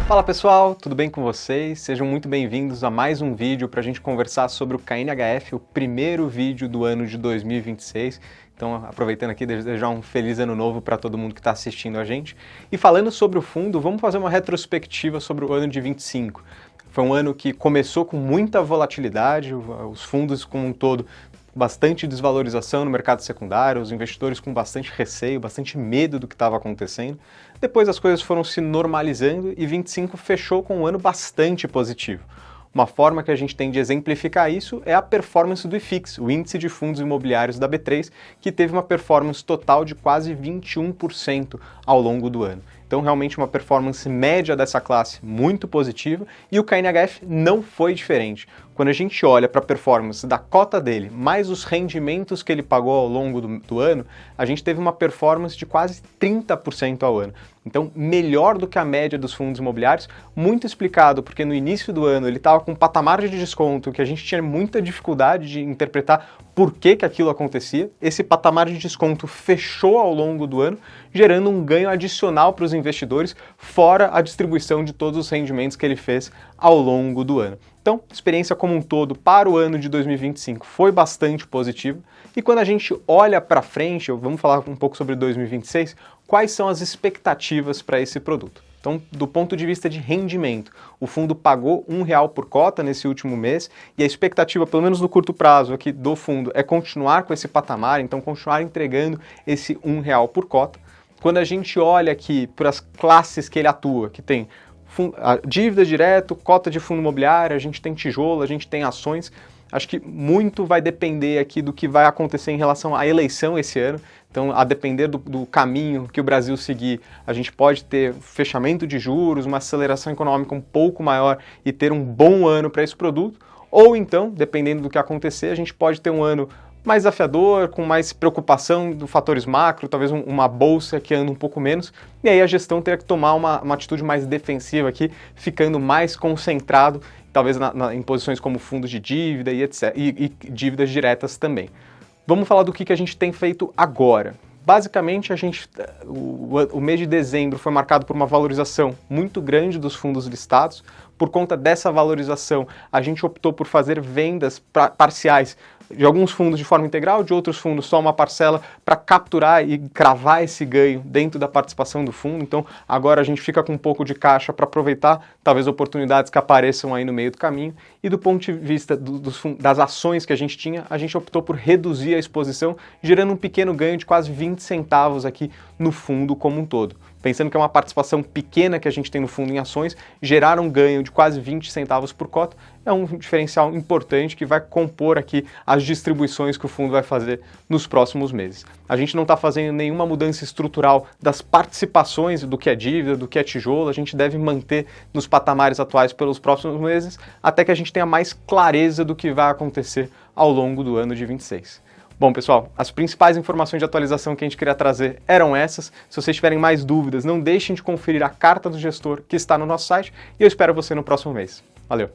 Fala pessoal, tudo bem com vocês? Sejam muito bem-vindos a mais um vídeo para a gente conversar sobre o KNHF, o primeiro vídeo do ano de 2026. Então, aproveitando aqui, desejar um feliz ano novo para todo mundo que está assistindo a gente. E falando sobre o fundo, vamos fazer uma retrospectiva sobre o ano de 25. Foi um ano que começou com muita volatilidade, os fundos como um todo, bastante desvalorização no mercado secundário, os investidores com bastante receio, bastante medo do que estava acontecendo. Depois as coisas foram se normalizando e 25 fechou com um ano bastante positivo. Uma forma que a gente tem de exemplificar isso é a performance do IFIX, o índice de fundos imobiliários da B3, que teve uma performance total de quase 21% ao longo do ano. Então, realmente uma performance média dessa classe muito positiva e o KNHF não foi diferente. Quando a gente olha para a performance da cota dele, mais os rendimentos que ele pagou ao longo do ano, a gente teve uma performance de quase 30% ao ano. Então, melhor do que a média dos fundos imobiliários, muito explicado, porque no início do ano ele estava com um patamar de desconto que a gente tinha muita dificuldade de interpretar por que aquilo acontecia. Esse patamar de desconto fechou ao longo do ano, gerando um ganho adicional para os investidores, fora a distribuição de todos os rendimentos que ele fez ao longo do ano. Então, a experiência como um todo para o ano de 2025 foi bastante positiva. E quando a gente olha para frente, vamos falar um pouco sobre 2026, quais são as expectativas para esse produto? Então, do ponto de vista de rendimento, o fundo pagou R$1 por cota nesse último mês e a expectativa, pelo menos no curto prazo aqui do fundo, é continuar com esse patamar, então continuar entregando esse R$1 por cota. Quando a gente olha aqui para as classes que ele atua, que tem a dívida direto, cota de fundo imobiliário, a gente tem tijolo, a gente tem ações. Acho que muito vai depender aqui do que vai acontecer em relação à eleição esse ano. Então, a depender do caminho que o Brasil seguir, a gente pode ter fechamento de juros, uma aceleração econômica um pouco maior e ter um bom ano para esse produto. Ou então, dependendo do que acontecer, a gente pode ter um ano mais desafiador, com mais preocupação dos fatores macro, talvez uma bolsa que anda um pouco menos, e aí a gestão teria que tomar uma atitude mais defensiva aqui, ficando mais concentrado, talvez em posições como fundos de dívida e etc, e dívidas diretas também. Vamos falar do que a gente tem feito agora. Basicamente, o mês de dezembro foi marcado por uma valorização muito grande dos fundos listados. Por conta dessa valorização, a gente optou por fazer vendas parciais de alguns fundos de forma integral, de outros fundos só uma parcela, para capturar e cravar esse ganho dentro da participação do fundo. Então, agora a gente fica com um pouco de caixa para aproveitar talvez oportunidades que apareçam aí no meio do caminho. E do ponto de vista das ações que a gente tinha, a gente optou por reduzir a exposição, gerando um pequeno ganho de quase 20 centavos aqui no fundo como um todo. Pensando que é uma participação pequena que a gente tem no fundo em ações, gerar um ganho de quase 20 centavos por cota é um diferencial importante que vai compor aqui as distribuições que o fundo vai fazer nos próximos meses. A gente não está fazendo nenhuma mudança estrutural das participações do que é dívida, do que é tijolo, a gente deve manter nos patamares atuais pelos próximos meses, até que a gente tenha mais clareza do que vai acontecer ao longo do ano de 26. Bom, pessoal, as principais informações de atualização que a gente queria trazer eram essas. Se vocês tiverem mais dúvidas, não deixem de conferir a carta do gestor que está no nosso site e eu espero você no próximo mês. Valeu!